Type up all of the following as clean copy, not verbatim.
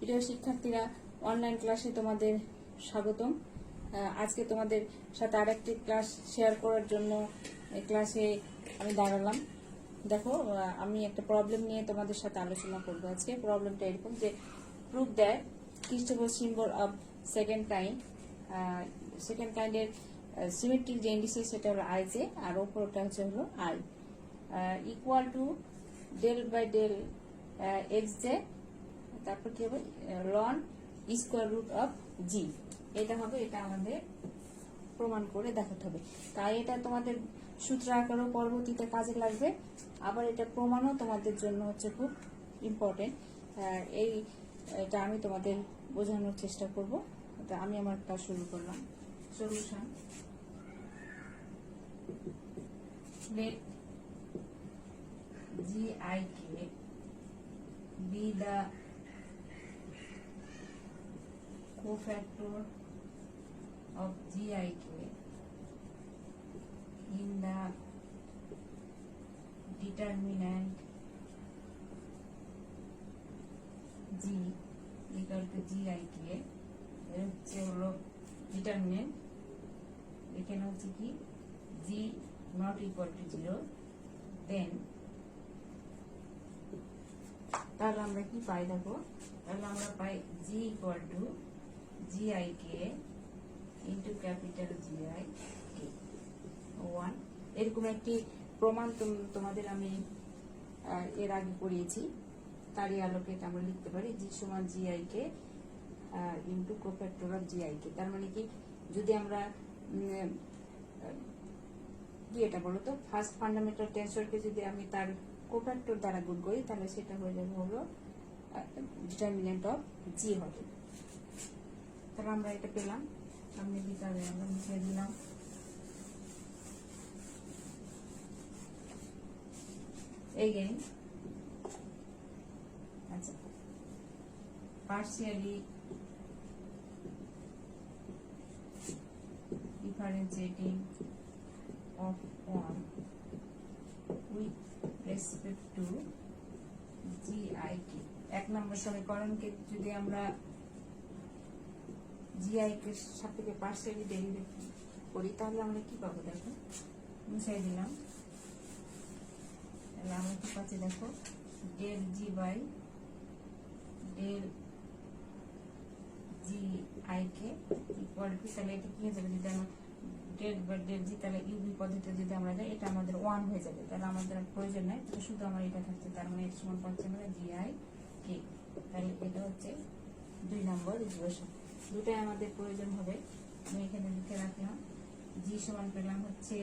প্রিয় শিক্ষার্থীরা, অনলাইন ক্লাসে তোমাদের স্বাগতম। আজকে তোমাদের সাথে আরেকটি ক্লাস শেয়ার করার জন্য এই ক্লাসে আমি দাঁড়ালাম। দেখো, আমি একটা প্রবলেম নিয়ে তোমাদের সাথে আলোচনা করবো আজকে। প্রবলেমটা এরকম যে, prove that Christoffel symbol of second কাইন্ডের সিমেট্রিক যে ইন্ডিসিস সেটা হলো আই জে, আর ওপরটা হলো I equal to del by del X J, তারপর কি হবে লন স্কোয়ার রুট অফ জি। এটা হবে, এটা আমাদের প্রমাণ করে দেখাতে হবে। তাই এটা তোমাদের সূত্র আকারও পরবর্তীতে কাজে লাগবে, আবার এটা প্রমাণও তোমাদের জন্য হচ্ছে খুব ইম্পর্টেন্ট। এটা আমি তোমাদের বোঝানোর চেষ্টা করব। আমি আমার কাজ শুরু করলাম। Solution: let GIK be the cofactor of GIK in the determinant G equal to GIK। এর হচ্ছে হলো ডিটারমিনেন্ট, এখানে হচ্ছে কি G not equal to 0, দেন তাহলে আমরা কি পাই দেখো, তাহলে আমরা পাই G equal to GIK into capital GIK 1। এরকম একটি প্রমাণ তোমাদের আমি এর আগে করিয়েছি, তারই আলোকে আমরা লিখতে পারি G সমান GIK into cofactor of GIK। তার মানে কি, যদি আমরা কি এটা বলো তো, ফার্স্ট ফান্ডামেন্টাল টেন্সরকে যদি আমি তার কোফ্যাক্টর দ্বারা গুণ করি, তাহলে সেটা হয়ে যাবে হলো ডিটারমিনেন্ট অফ জি হবে। তাহলে আমরা এটা পেলাম, সামনে দিতে হবে, আমরা লিখে দিলাম again, আচ্ছা, partially differentiating of 1 with respect to GIK। এক নম্বর সমীকরণকে যদি আমরা GIK এর সাপেক্ষে পার্শিয়ালি ডেরিভেট করি, তাহলে আমরা কি পাবো দেখো, মুছাই দিলাম। তাহলে আমরা কি পাচ্ছি দেখো, del G by del GIK equal to, তাহলে এটা কি হয়ে যাবে, যদি আমরা ডেল বাই ডেল জি, তাহলে ইউভি পদ্ধতিতে যদি আমরা যাই, এটা আমাদের 1 হয়ে যাবে। তাহলে আমাদের প্রয়োজন নাই, তাহলে শুধু আমার এটা থাকছে, তার মানে এর সমান পাচ্ছি আমরা GIK। তাহলে এটা হচ্ছে 2 নম্বর ইকুয়েশন। দুটাই আমাদের প্রয়োজন হবে, আমি এখানে লিখে রাখলাম। জি সমান পেলাম হচ্ছে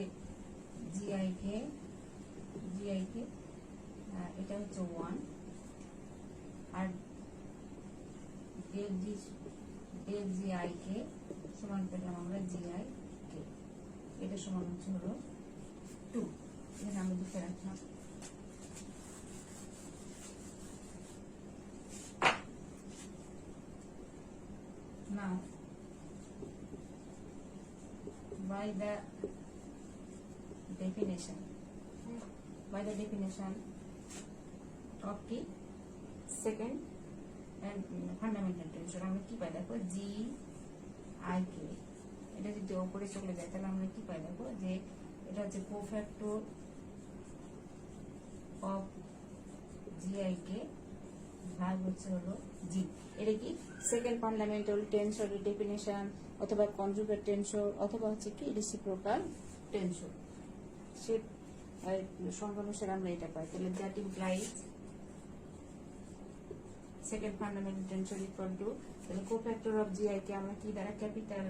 GIK, এটা হচ্ছে 1, আর ডেল GIK সমান পেলাম আমরা GIK, এটা সমান হচ্ছে হলো 2। এখানে আমি লিখে রাখলাম। Now, by the definition of the second and fundamental tensor, আমরা কি পাই দেখো, GIK এটা যদি উপরে চলে যায়, তাহলে আমরা কি পাই দেখো, যে এটা হচ্ছে কোফ্যাক্টর অফ GIK ভাগ হচ্ছে হলো জি। এটা কি সেকেন্ড ফান্ডামেন্টাল টেনসরের ডেফিনিশন, অথবা কনজুগেট টেনসর, অথবা হচ্ছে কি রেসিপ্রোকাল টেনসর, সে সংখ্যানুসারে আমরা এটা পাই। তাহলে that implies second fundamental tensor equal to, তাহলে কোফ্যাক্টর অফ GIK আমরা কি দ্বারা, ক্যাপিটাল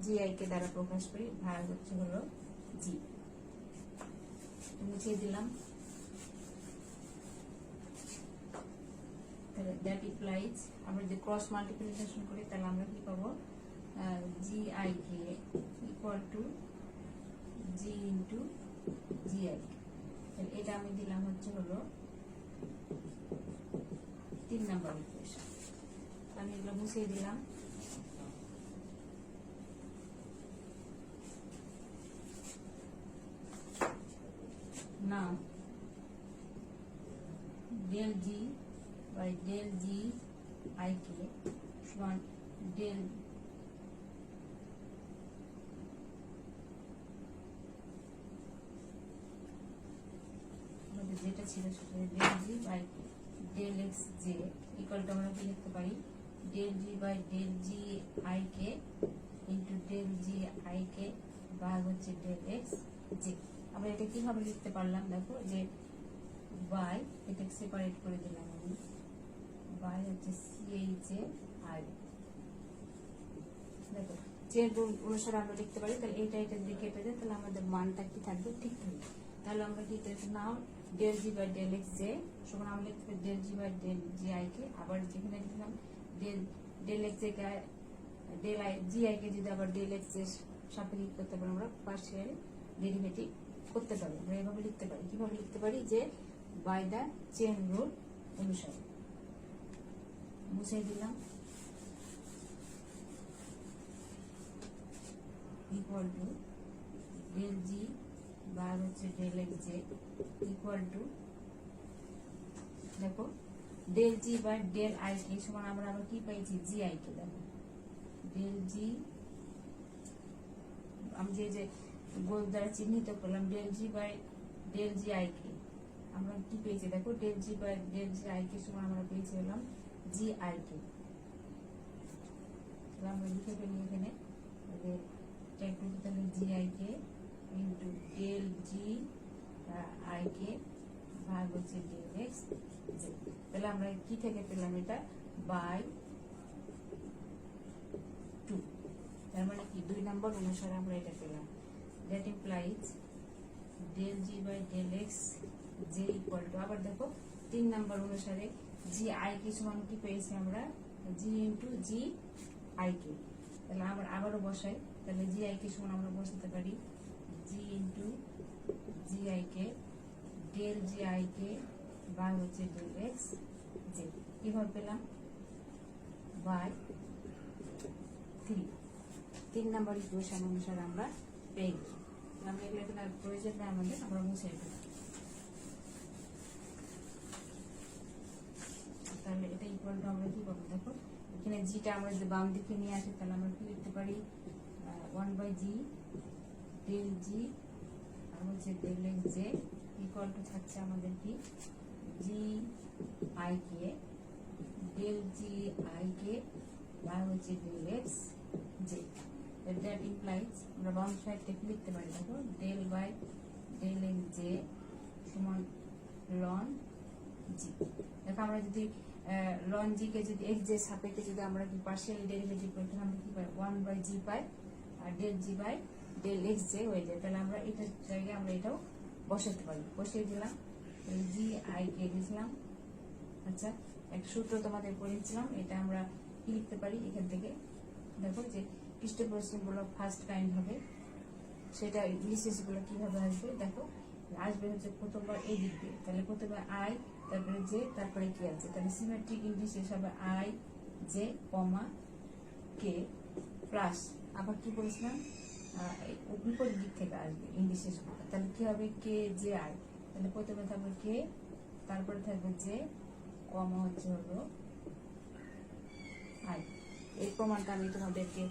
GIK দ্বারা প্রকাশ করি, ভাগ হচ্ছে হলো জি। মুছে দিলাম। দ্যাট ইমপ্লাইজ, আমরা যদি ক্রস মাল্টিপ্লিকেশন করি, তাহলে আমরা কি পাবো, GIK equal two G into GIK। এটা আমি দিলাম হচ্ছে হলো 3 নম্বর ইকুয়েশন। আমি এগুলো মুছিয়ে দিলাম। Now del G by del G I K সমান ডেল যেটা ছিল সেটা del G by del X J equal to আমরা কি লিখতে পারি del G by del G I K into del G I K ভাগ হচ্ছে ডেল এক্স জে। আমরা এটা কিভাবে লিখতে পারলাম দেখো যে বাই এটাকে সেপারেট করে দিলাম আমি বাই হচ্ছে সিএইচ এ আই দেখো চেন রুল অনুসারে আমরা লিখতে পারি তাহলে এটা দিয়ে কেটে যায় তাহলে আমাদের মানটা কি থাকবে ঠিক থাকবে। তাহলে আমরা কি now del G by del X J সমান আমরা লিখতে পারি del G by del G I K আবার যেখানে লিখলাম del X K del I G I K যদি আবার ডেল এক্স এর সাপেক্ষে করতে পারি আমরা পার্শিয়াল ডেরিভেটিভ করতে পারি। আমরা এভাবে লিখতে পারি কিভাবে লিখতে পারি যে বাই দা চেন রুল অনুসারে মুছে দিলাম ইকুয়াল টু ডেল জি ভাগ হচ্ছে del X J equal to দেখো del G by del I K সমান আমরা আবার কি পাইছি জি আই কে দেখো ডেল জি আমি যে গোল দ্বারা চিহ্নিত করলাম del G by del G I K আমরা কি পেয়েছি দেখো del G by del G I K সমান আমরা পেয়েছি হলাম জি আই কে। আমরা লিখে ফেলি এখানে তাহলে G I K into del G I K ভাগ হচ্ছে ডেল এক্স জে। তাহলে আমরা কি থেকে পেলাম এটা বাই 2 তার মানে কি 2 নম্বর অনুসারে আমরা এটা পেলাম that implies del G by del X J equal to আবার দেখো 3 নম্বর অনুসারে জি আই কে সমান কি পেয়েছি আমরা জি ইন্টু জি আই কে। তাহলে আমরা আবারও বসাই তাহলে জি আই কে সমান আমরা বসাতে পারি G into G I K del G I K ভাগ হচ্ছে ডেল এক্স জে। কিভাবে পেলাম বাই 3 নম্বর ইকুয়েশন অনুসারে আমরা পেয়ে গেছি। আমরা এগুলো এখন আর প্রয়োজন নেই আমাদের আমরা মুছে ফেলি। তাহলে এটা ইকুয়াল টু আমরা কি পাবো দেখো এখানে জিটা আমরা যদি বাম দিকে নিয়ে আসি তাহলে আমরা কি লিখতে পারি 1 বাই জি ডেল জি আর হচ্ছে del X J equal to থাকছে আমাদের কি G I K del G I K ভাগ হচ্ছে del X J. That implies আমরা বাম সাইড থেকে লিখতে পারি দেখো del by del X J সমান লন জি। দেখো আমরা যদি লন জি কে যদি এক্স জে সাপেক্ষে যদি আমরা কি পার্শিয়াল ডেরিভেটিভ করি তাহলে আমরা কি পাই 1 বাই জি পাই আর del G by del X J হয়ে যায়। তাহলে আমরা এটার জায়গায় আমরা এটাও বসাতে পারি বসিয়ে দিলাম জি আই কে লিখলাম। আচ্ছা এক সূত্র তোমাদের পড়িয়েছিলাম এটা আমরা কি লিখতে পারি এখান থেকে দেখো যে পৃষ্ঠপ্রশ্ন গুলো ফার্স্ট কাইন্ড হবে সেটা ইন্ডিসেস গুলো কিভাবে আসবে দেখো আসবে হচ্ছে প্রথমবার এই দিক দিয়ে তাহলে প্রথমে আই তারপরে জে তারপরে কি আছে তাহলে সিমেট্রিক ইন্ডিসেস হবে I J comma k plus আবার কি বলেছিলাম বিপরীত দিক থেকে আসবে ইন্ডিসেস গুলো তাহলে কি হবে কে জে আই তাহলে প্রথমে থাকবে কে তারপরে থাকবে জে কমা হচ্ছে হলো আই। এই প্রমাণটা আমি তোমাদেরকে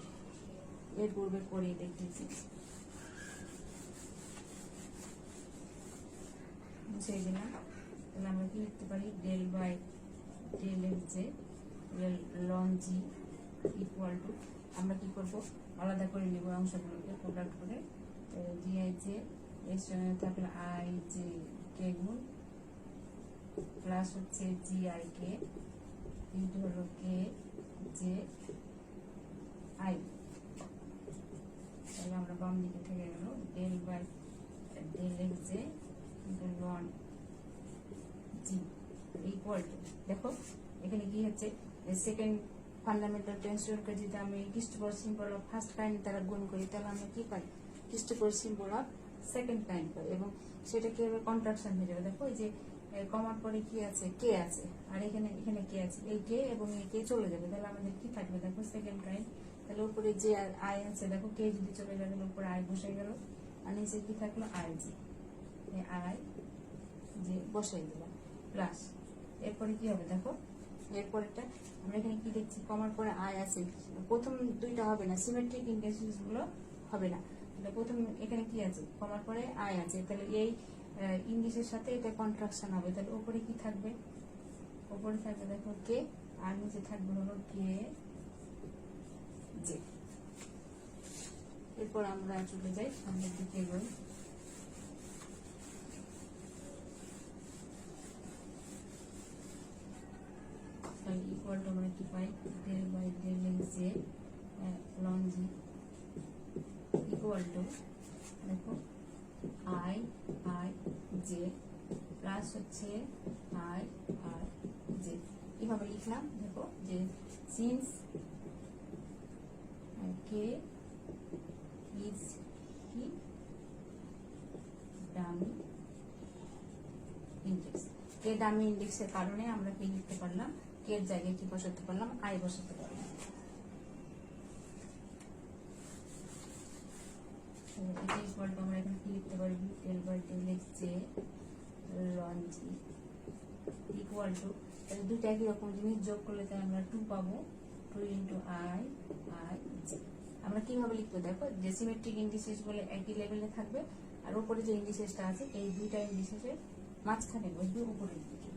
এর পূর্বে করিয়ে দেখিয়েছি মুছে দিলাম। তাহলে আমরা কি লিখতে পারি del by del X J loan G equal to আমরা কি করবো আলাদা করে নেব অংশগুলোকে প্রোডাক্ট করে জি আই জে এর সঙ্গে থাকলে আই জে কে গুণ প্লাস হচ্ছে জি আই কে ইন্টু হলো কে জে আই। তাহলে আমরা বাম দিকে থেকে গেল del by del X J loan G equal to দেখো এখানে কি হচ্ছে সেকেন্ড ফান্ডামেন্টাল টেন্সরকে যদি আমি Christoffel symbol of first kind দ্বারা গুণ করি তাহলে আমরা কি পাই Christoffel symbol of second kind পাই এবং সেটা কি হবে কন্ট্রাকশন হয়ে যাবে। দেখো এই যে কমার পরে কি আছে কে আছে আর এখানে এখানে কে আছে এই কে এবং এই কে চলে যাবে তাহলে আমাদের কি থাকবে দেখো সেকেন্ড কাইন্ড তাহলে উপরে যে আই আছে দেখো কে যদি চলে যাবে তাহলে উপরে আই বসে গেল আর নিচে কি থাকলো আই জি আই যে বসাই দিলাম প্লাস এরপরে কি হবে দেখো, এরপরেরটা আমরা এখানে কি দেখছি, কমার পরে আই আছে, প্রথম দুইটা হবে না, সিমেট্রিক ইন্ডিসেস গুলো হবে না। প্রথম এখানে কি আছে, কমার পরে আই আছে, তাহলে এই ইন্ডিসের সাথে এটা কন্ট্রাকশন হবে, তাহলে উপরে কি থাকবে, উপরে থাকবে দেখো কে, আর নিচে থাকবে হলো কে জে। এরপর আমরা চলে যাই সামনের দিকে এগোই। ইকুয়াল টু আমরা কি পাই, del by del X J loan G equal to দেখো আই আই জে প্লাস হচ্ছে আই আর জে। এভাবে লিখলাম দেখো যে সিন্স কে ইজ কি ডামি ইন্ডেক্স, কে ডামি ইন্ডেক্সের কারণে আমরা কি লিখতে পারলাম, কে এর জায়গায় কি বসাতে পারলাম, আই বসাতে পারলাম। এটা ইকুয়াল টু আমরা এখানে কি লিখতে পারি, del by del X J loan G equal to, তাহলে দুটো একই রকম জিনিস যোগ করলে তাই আমরা 2 পাবো, 2 ইন্টু আই আই জে। আমরা কিভাবে লিখবো দেখো, যে সিমেট্রিক ইন্ডিসেস বলে একই লেভেলে থাকবে, আর উপরে যে ইন্ডিসেসটা আছে এই দুইটা ইন্ডিসেসের মাঝখানে বসবে উপরের দিকে।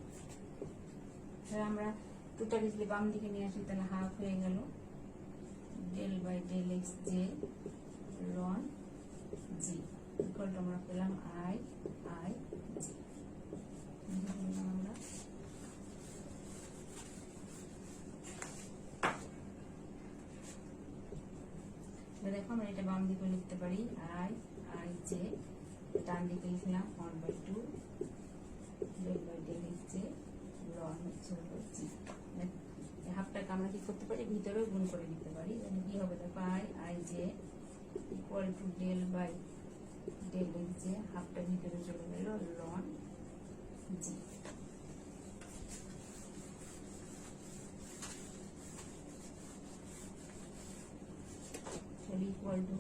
তাহলে আমরা দুটা যদি বাম দিকে নিয়ে আসি তাহলে হাফ হয়ে গেল del by del X J loan G equal to আমরা পেলাম আই আই জি। আমরা দেখো আমরা এটা বাম দিকে লিখতে পারি আই আই জে, ডান দিকে লিখলাম 1/2 del by del X J ln হচ্ছে জি। হাফটাকে আমরা কি করতে পারি, ভিতরেও গুণ করে দিতে পারি, তাহলে কি হবে দেখো I I J equal to del by del X J, হাফটা ভিতরে চলে গেল লন G. Equal to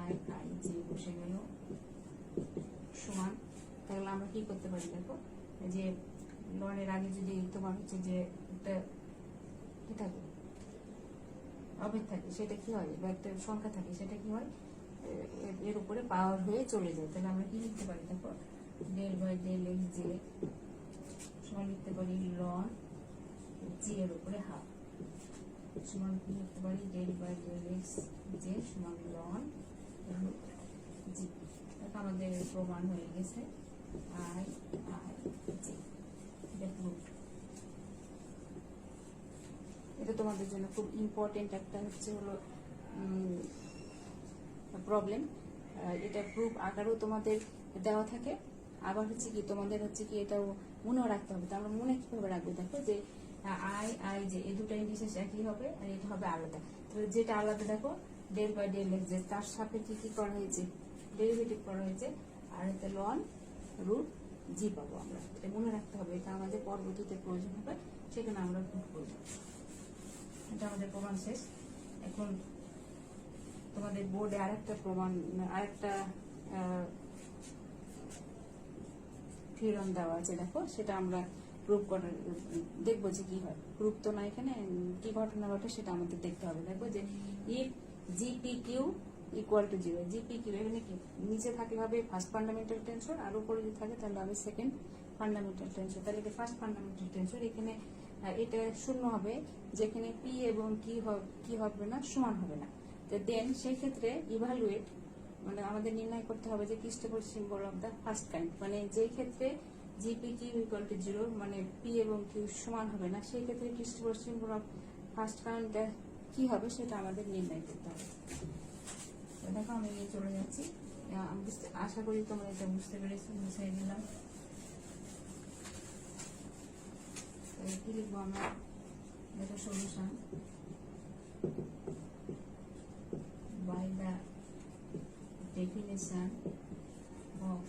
I I J বসে গেল সমান, তাহলে আমরা কি করতে পারি দেখো, যে লনের আগে যদি তোমার হচ্ছে যে একটা কি থাকে অভেদ থাকে, সেটা কি হয়, বা একটা সংখ্যা থাকে, সেটা কি হয় এর উপরে পাওয়ার হয়ে চলে যায়। তাহলে আমরা কি লিখতে পারি দেখো, del by del X J সমান লিখতে পারি লন জি এর উপরে হাফ সমান কি লিখতে পারি, del by del X J সমান লন রুট জি। আমাদের প্রমাণ হয়ে গেছে আই আই জে রুট। এটা তোমাদের জন্য খুব ইম্পর্টেন্ট একটা হচ্ছে হলো প্রবলেম। এটা প্রুফ আকারেও তোমাদের দেওয়া থাকে, আবার হচ্ছে কি তোমাদের হচ্ছে কি এটাও মনেও রাখতে হবে। তো আমরা মনে কিভাবে রাখবো দেখো, যে আই আই যে এই দুটো ইন্ডিসেস একই হবে আর এটা হবে আলাদা। তো যেটা আলাদা দেখো ডেল বাই ডেল এক্স, তার সাপেক্ষে কি করা হয়েছে, ডেরিভেটিভ করা হয়েছে, আর এতে লন রুট জি পাবো আমরা। এটা মনে রাখতে হবে, এটা আমাদের পরবর্তীতে প্রয়োজন হবে, সেখানে আমরা প্রুফ করবো। এটা আমাদের প্রমাণ শেষ। এখন তোমাদের বোর্ডে আরেকটা প্রমাণ, আরেকটা থিওরাম দেওয়া আছে দেখো, সেটা আমরা প্রুফ করার দেখবো যে কি হয়। প্রুফ তো না, এখানে কি ঘটনা ঘটে সেটা আমাদের দেখতে হবে। দেখবো যে if GP Q equal to 0, GP Q এখানে কি নিচে থাকলে হবে ফার্স্ট ফান্ডামেন্টাল টেনসর, আর উপরে যদি থাকে তাহলে হবে সেকেন্ড ফান্ডামেন্টাল টেনসর। তাহলে এটা ফার্স্ট ফান্ডামেন্টাল টেনসর, এখানে এটা শূন্য হবে, যেখানে পি এবং কি হবে না, সমান হবে না। তো দেন সেই ক্ষেত্রে ইভালুয়েট মানে আমাদের নির্ণয় করতে হবে যে Christopher symbol of the first kind, মানে যেই ক্ষেত্রে জিপি কিউ ইকুয়াল টু 0 মানে পি এবং কিউ সমান হবে না, সেই ক্ষেত্রে Christopher symbol of first kind কি হবে সেটা আমাদের নির্ণয় করতে হবে। দেখো আমি নিয়ে চলে যাচ্ছি, আশা করি তোমরা এটা বুঝতে পেরেছো, বুঝিয়ে দিলাম। কি লিখবো আমরা দেখো, solution by the definition of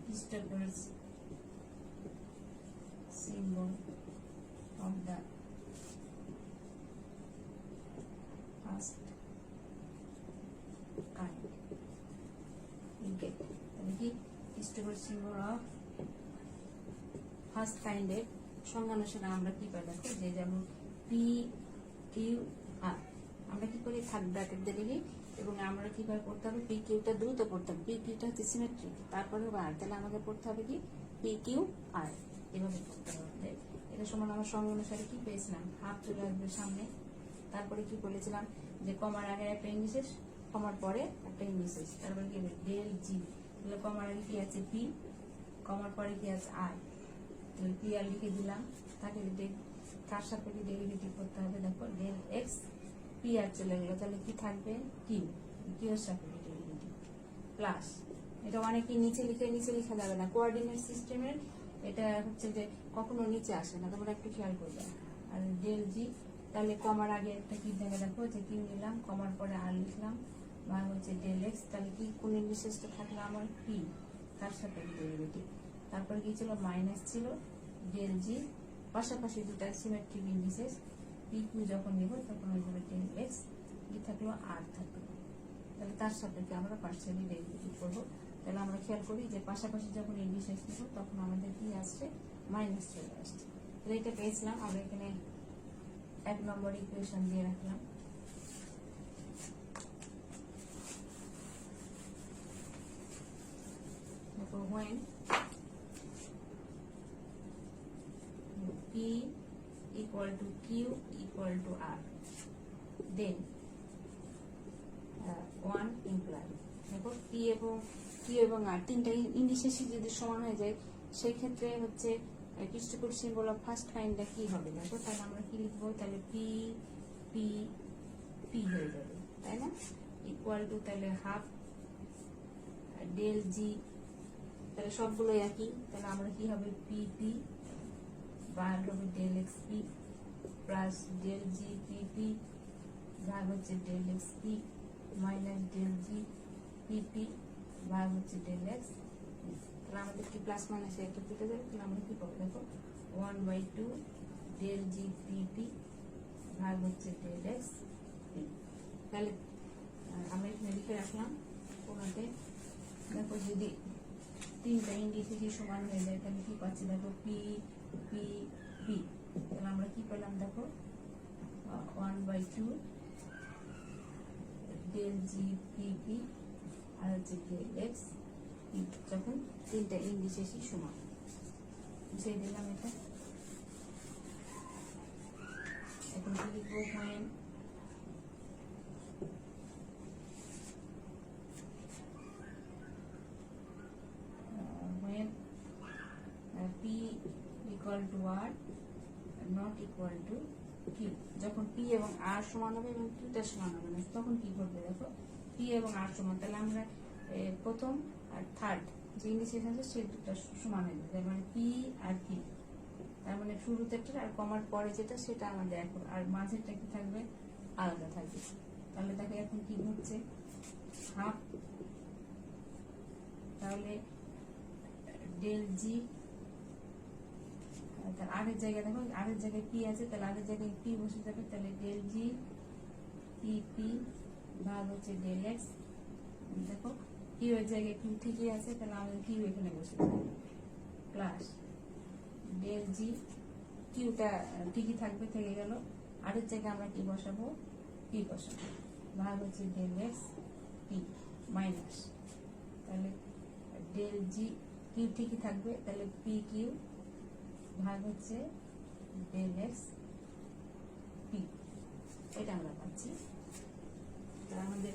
Christopher's symbol of the first I get. তাহলে কি হিস্টোগ্রাফিক সিম্বল অফ ফার্স্ট কাইন্ডের সংজ্ঞানুসারে আমরা কি পাই দেখো, যে যেমন পি কিউ আর আমরা কি করি থার্ড ব্র্যাকেট দিয়ে লিখি, এবং আমরা কিভাবে পড়তে হবে, পি কিউটা দ্রুত পড়তে হবে, পি কিউটা হচ্ছে সিমেট্রিক, তারপরে আর, তাহলে আমাকে পড়তে হবে কি পি কিউ আর, এভাবে পড়তে হবে। এটা সমান আমার সঙ্গে অনুসারে কি পেয়েছিলাম, হাফ চলে আসবে সামনে। তারপরে কি বলেছিলাম যে কমার আগে একটা ইংলিশেষ, কমার পরে একটা ইংলিশেষ, তারপরে কি ডেল জি, তাহলে কমার আগে কি আছে পি, কমার পরে কি আছে আর, তাহলে পি আর লিখে দিলাম। তাকে কার সাপেক্ষে ডেরিভেটিভ করতে হবে, দেখো ডেল এক্স, পি আর চলে গেল, তাহলে কি থাকবে কিউ, কিউ এর সাপেক্ষে ডেরিভেটিভ প্লাস, এটা অনেকে নিচে লেখা যাবে না, কোঅর্ডিনেট সিস্টেমের এটা হচ্ছে যে কখনো নিচে আসে না, তোমরা একটু খেয়াল করবে। আর ডেল জি, তাহলে কমার আগে একটা কি দেখে দেখো যে কিউ নিলাম, কমার পরে আর লিখলাম, বা হচ্ছে ডেল এক্স, তাহলে কি কোন ইংলিশেসটা থাকলো আমার পি, তার সাথে ডেরিভেটিভ। তারপরে কি ছিল মাইনাস ছিল ডেল জি, পাশাপাশি দুটা সিমেট্রিক ইন্ডিসেস, পি কিউ যখন নেব তখন ওই যাবে ডেল এক্স, কি থাকলো আর থাকলো, তাহলে তার সাপেক্ষে আমরা পার্সিয়ালি ডেরিভেটিভ করবো। তাহলে আমরা খেয়াল করি যে পাশাপাশি যখন ইন্ডিসেস নেব তখন আমাদের কি আসছে, মাইনাস চলে আসছে। তাহলে এটা পেয়েছিলাম, আমরা এখানে 1 নম্বর ইকুয়েশন দিয়ে রাখলাম। when P equal to Q equal to R, then one imply, দেখো P এবং Q এবং R তিনটা ইন্ডিসেসই যদি সমান হয়ে যায়, সেই ক্ষেত্রে হচ্ছে হিস্টোগ্রাফিক সিম্বল অফ ফার্স্ট কাইন্ডটা কি হবে দেখো, তাহলে আমরা কি লিখবো, তাহলে P P P হয়ে যাবে, তাই না, ইকুয়াল টু তাহলে হাফ ডেল জি, তাহলে সবগুলো একই, তাহলে আমরা কি হবে পি পি ভাগ হবে del X P plus del G P P ভাগ হচ্ছে del X P minus del G P P ভাগ হচ্ছে ডেল এক্স। তাহলে আমাদের কি প্লাস মাইনাস একটা কেটে যাবে, তাহলে আমরা কি পাবো দেখো 1/2 ডেল জি পি পি ভাগ হচ্ছে ডেল এক্স পি। তাহলে আমরা এখানে লিখে রাখলাম কোনতে, দেখো যদি তিনটা ইন্ডিসেসই সমান হয়ে যায় তাহলে কি পাচ্ছি দেখো পি পি পি, তাহলে আমরা কি পেলাম দেখো 1/2 del G P P R হচ্ছে ডেল এক্স পি, যখন তিনটা ইন্ডিসেসই সমান। বুঝিয়ে দিলাম এটা। এখন কি লিখবো, fine P equal to R not equal to Q, যখন P এবং R সমান হবে এবং Q টা সমান হবে না, তখন কি করবে দেখো, P এবং R সমান, তাহলে আমরা প্রথম আর থার্ড যে ইন্ডিসেস আছে সেই দুটো সমান হয়ে যাবে, মানে P আর Q, তার মানে শুরুতে একটা আর কমার পরে যেটা সেটা আমাদের এখন, আর মাঝেরটা কি থাকবে আলাদা থাকবে। তাহলে দেখো এখন কি ঘটছে, হাফ, তাহলে ডেল জি, আগের জায়গায় দেখো আগের জায়গায় পি আছে, তাহলে আগের জায়গায় পি বসে যাবে, তাহলে ডেল জি পি পি ভাগ হচ্ছে ডেল এক্স, দেখো কিউ এর জায়গায় কিউ ঠিকই আছে, তাহলে আমাদের কিউ এখানে বসে যাবে প্লাস ডেল জি, কিউটা ঠিকই থাকবে, থেকে গেল, আগের জায়গায় আমরা কি বসাবো পি বসাবো, ভাগ হচ্ছে ডেল এক্স পি মাইনাস, তাহলে ডেল জি কিউ ঠিকই থাকবে, তাহলে পি কিউ ভাগ হচ্ছে ডেল এক্স পি, এটা আমরা পাচ্ছি। তাহলে আমাদের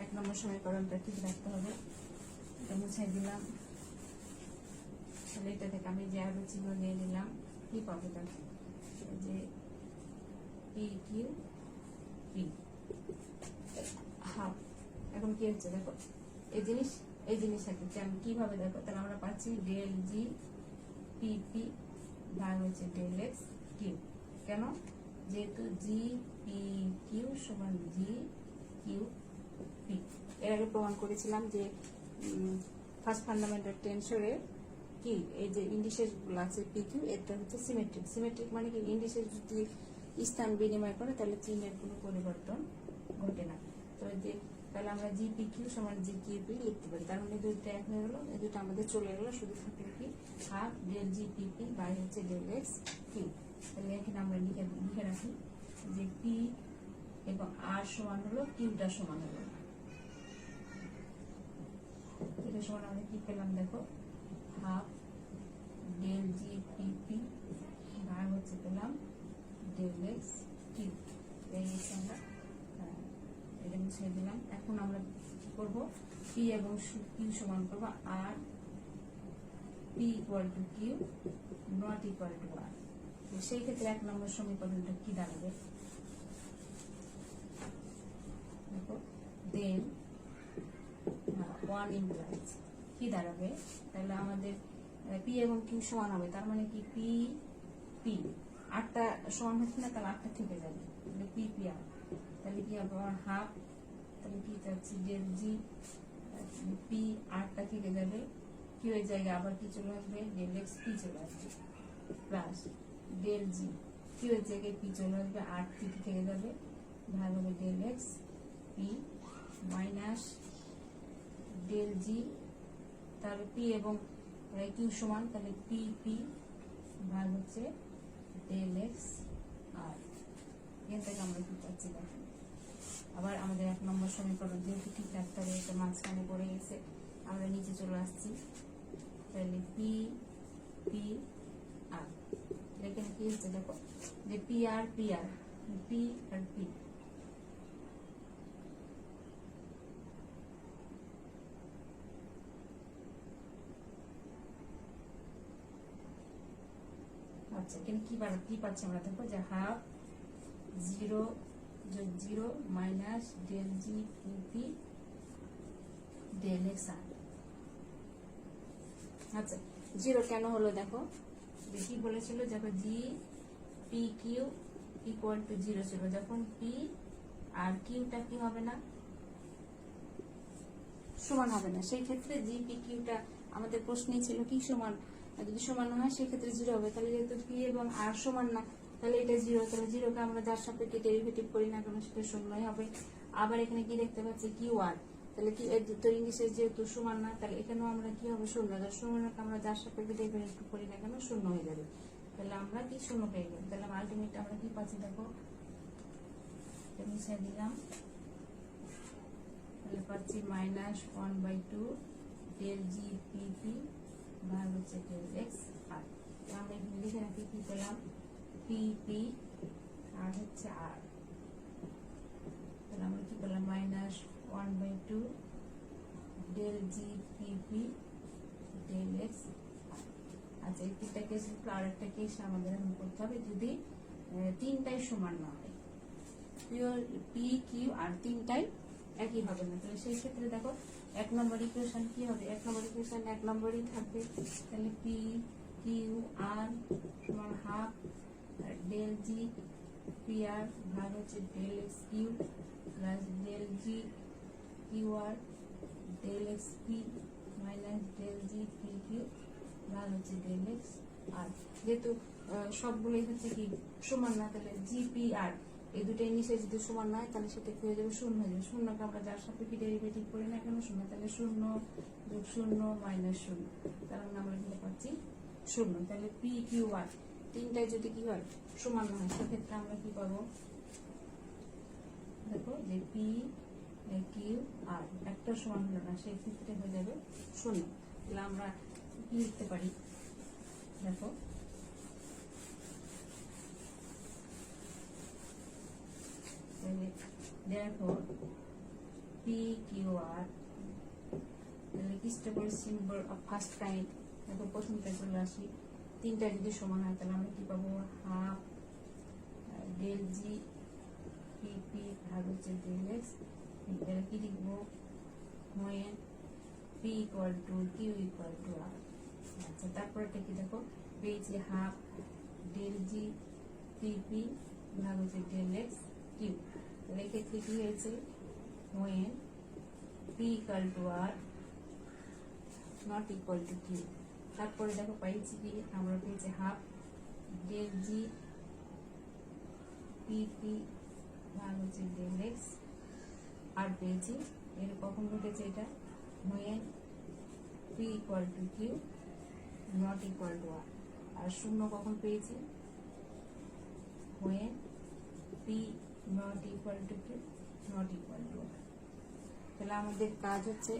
1 নম্বর সমীকরণটা ঠিক রাখতে হবে, এটা মুছাই দিলাম। তাহলে এটা থেকে আমি যে আরো চিহ্ন নিয়ে নিলাম, কি পাবো তাহলে যে পি কিউ পি হাফ। এখন কি হচ্ছে দেখো, এই জিনিস থাকছে, আমি কিভাবে দেখো, তাহলে আমরা পাচ্ছি ডেল জি পি পি ভাগ হচ্ছে ডেল এক্স কিউ, কেন, যেহেতু জি পি কিউ সমান জি কিউ পি। এর আগে প্রমাণ করেছিলাম যে ফার্স্ট ফান্ডামেন্টাল টেনসরের কি এই যে ইন্ডিসেস গুলো আছে পি কিউ, এটা হচ্ছে সিমেট্রিক। সিমেট্রিক মানে কি, ইন্ডিসেস যদি স্থান বিনিময় করে তাহলে চিহ্নের কোনো পরিবর্তন ঘটে না। তো যে তাহলে আমরা জিপি কিউ সমান জি কিউপি লিখতে পারি। তার মানে দুইটা এক হয়ে গেল, এই দুটো আমাদের চলে গেল, শুধু থাকলো কি হাফ ডেল জিপিপি বাই হচ্ছে ডেল এক্স কিউ। তাহলে এখানে আমরা লিখে রাখি যে পি এবং আর সমান হলো কিউটা সমান হলো, এটা সমান আমরা কি পেলাম দেখো, হাফ ডেল জিপিপি বাই হচ্ছে পেলাম ডেল এক্স কিউ। এই আমরা এটা মুছে দিলাম। এখন আমরা কি করব, পি এবং কিউ সমান করবো আর P equal to Q not equal to R. সেই ক্ষেত্রে 1 নম্বর সমীকরণটা কি দাঁড়াবে দেখো, দেন 1 ইমপ্লাইজ কি দাঁড়াবে, তাহলে আমাদের পি এবং কিউ সমান হবে, তার মানে কি পি পি আটটা সমান হচ্ছে না, তাহলে 8টা থেকে যাবে, তাহলে পি পি আর, তাহলে কি হবে হাফ, তাহলে কি যাচ্ছে ডেল জি পি 8টা থেকে যাবে, কিউ এর জায়গায় আবার কি চলে আসবে, ডেল এক্স পি চলে আসবে, প্লাস ডেল জি কিউ এর জায়গায় পি চলে আসবে, 8 থেকে যাবে, ভাগ হবে del X P minus del G, তাহলে পি এবং কিউ সমান, তাহলে পি পি ভাগ হচ্ছে ডেল এক্স আর। এখান থেকে আমরা কি পাচ্ছি দেখো, আবার আমাদের 1 নম্বর সমীকরণ যেহেতু ঠিক রাখতে হবে, এটা মাঝখানে পড়ে গেছে, আমরা নিচে চলে আসছি, তাহলে পি পি আর। এখানে কি হচ্ছে দেখো যে P R P R P R P, আচ্ছা এখানে কি পাচ্ছি আমরা দেখো যে হাফ 0 যোগ 0 minus del G P del X R. আচ্ছা 0 কেন হলো দেখো, কি বলেছিল যখন G P Q equal to 0 ছিল, যখন পি আর কিউটা কি হবে না, সমান হবে না, সেই ক্ষেত্রে জি পি কিউটা আমাদের প্রশ্নেই ছিল কি সমান, যদি সমান না হয় সেক্ষেত্রে 0 হবে। তাহলে যেহেতু পি এবং আর সমান না, তাহলে এটা 0, তাহলে 0কে আমরা যার সাপেক্ষে ডেরিভেটিভ করি না কেন সেটা শূন্যই হবে। আবার এখানে কি দেখতে পাচ্ছি কিউ আর, তাহলে কি এর দুটো ইংলিশের যেহেতু সমান না, তাহলে এখানেও আমরা কি হবে শূন্য, শূন্যকে আমরা যার সাপেক্ষে ডেরিভেটিভ করি না কেন শূন্য হয়ে যাবে, তাহলে আমরা কি শূন্য পেয়ে গেলাম। তাহলে আলটিমেট আমরা কি পাচ্ছি দেখো, মিশিয়ে দিলাম, তাহলে পাচ্ছি -1/2 ডেল জি পি পি ভাগ হচ্ছে ডেল এক্স আর। আমরা এখানে লিখে রাখি কি পেলাম, পি পি আর হচ্ছে আর, তাহলে আমরা কি পেলাম -1/2 del G P P del X R. আচ্ছা এই তিনটা কেস আর একটা কেস আমাদের এখন করতে হবে, যদি তিনটাই সমান না হয়, পি কিউ আর তিনটাই একই হবে না, তাহলে সেই ক্ষেত্রে দেখো 1 নম্বর ইকুয়েশন কি হবে, 1 নম্বর ইকুয়েশন 1 নম্বরই থাকবে, তাহলে পি কিউ আর সমান half del G P R ভাগ হচ্ছে del X Q plus del G Q R del X P minus del G P Q ভাগ হচ্ছে ডেল এক্স আর। যেহেতু সবগুলোই হচ্ছে কি সমান না, তাহলে জি পি আর এই দুটো নিচে যদি সমান না হয় তাহলে সেটা কি হয়ে যাবে, শূন্য হয়ে যাবে। শূন্যকে আমরা যার সাপেক্ষে ডেরিভেটিভ করি না কেন শূন্য, তাহলে 0 যোগ 0 মাইনাস 0, তার মানে আমরা এখানে পাচ্ছি 0। তাহলে পি কিউ আর তিনটায় যদি কি হয় সমান না হয়, সেক্ষেত্রে আমরা কি পাবো দেখো যে পি কিউ আর একটা সমান হলো না, সেই ক্ষেত্রে হয়ে যাবে 0। তাহলে আমরা কি লিখতে পারি দেখো, therefore P Q R, তাহলে কিস্টোপল সিম্বল অফ ফার্স্ট কাইন্ড, দেখো প্রথমটা চলে আসি, তিনটা যদি সমান হয় তাহলে আমরা কি পাবো, half del G P P ভাগ হচ্ছে ডেল এক্স, তাহলে কি লিখবো, when P equal to Q equal to R। আচ্ছা তারপরটা কি দেখো, পেয়েছি half del G P P ভাগ হচ্ছে ডেল এক্স কিউ, তাহলে এক্ষেত্রে কি হয়েছে, when P equal to R not equal to Q। তারপরে দেখো পাইছি কি, আমরা পেয়েছি half del G P P ভাগ হচ্ছে ডেল এক্স আর পেয়েছি এর কখন ঘটেছে এটা, when p equal to q not equal to r। আর শূন্য কখন পেয়েছি, when p not equal to q not equal to r। তাহলে আমাদের কাজ হচ্ছে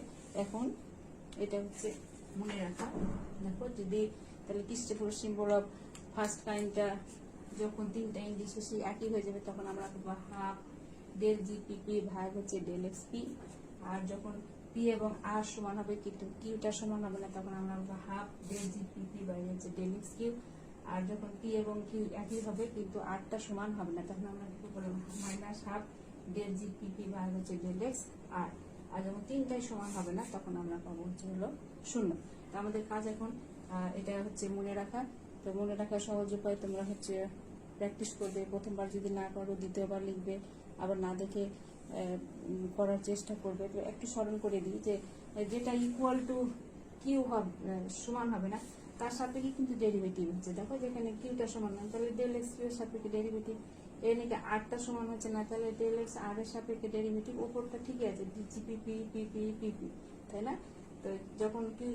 এখন এটা হচ্ছে মনে রাখা। দেখো যদি তাহলে ক্রিস্টোফর সিম্বল অফ ফার্স্ট কাইন্ডটা যখন তিনটা ইন্ডিসেসই একই হয়ে যাবে তখন আমরা পাবো half del G P P ভাগ হচ্ছে ডেল এক্স পি। আর যখন পি এবং আর সমান হবে কিন্তু কিউটা সমান হবে না তখন আমরা পাবো half del G P P by হচ্ছে ডেল এক্স কিউ। আর যখন পি এবং কিউ একই হবে কিন্তু আরটা সমান হবে না তখন আমরা কি বলবো minus half del G P P ভাগ হচ্ছে ডেল এক্স আর। আর যখন তিনটাই সমান হবে না তখন আমরা পাবো হচ্ছে হলো শূন্য। তো আমাদের কাজ এখন এটা হচ্ছে মনে রাখা। তো মনে রাখার সহজ উপায় তোমরা হচ্ছে প্র্যাকটিস করবে, প্রথমবার যদি না করো দ্বিতীয়বার লিখবে, আবার না দেখে করার চেষ্টা করবে। তো একটু স্মরণ করে দিই যে যেটা ইকুয়াল টু কিউ হবে সমান হবে না তার সাপেক্ষে কিন্তু ডেরিভেটিভ হচ্ছে। দেখো যেখানে কিউটা সমান না তাহলে ডেল এক্স কিউ এর সাপেক্ষে ডেরিভেটিভ, এর নাকি আরটা সমান হচ্ছে না তাহলে ডেল এক্স আর এর সাপেক্ষে ডেরিভেটিভ। ওপরটা ঠিকই আছে জিপিপি পিপি পিপি, তাই না? তো যখন কিউ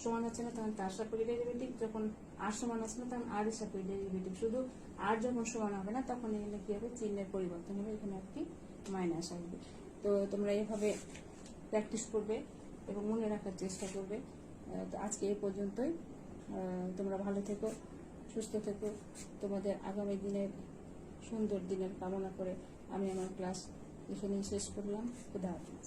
সমান হচ্ছে না তখন তার সাপেক্ষে ডেরিভেটিভ, যখন আর সমান হচ্ছে না তখন আর এর সাপেক্ষে ডেরিভেটিভ। শুধু আর যখন সমান হবে না তখন এখানে কি হবে, চিহ্নের পরিবর্তন হবে, এখানে একটি মাইনাস আসবে। তো তোমরা এভাবে প্র্যাকটিস করবে এবং মনে রাখার চেষ্টা করবে। তো আজকে এই পর্যন্তই। তোমরা ভালো থেকো, সুস্থ থেকো, তোমাদের আগামী দিনের সুন্দর দিনের কামনা করে আমি আমার ক্লাস এখানেই শেষ করলাম। খুদা হাফেজ।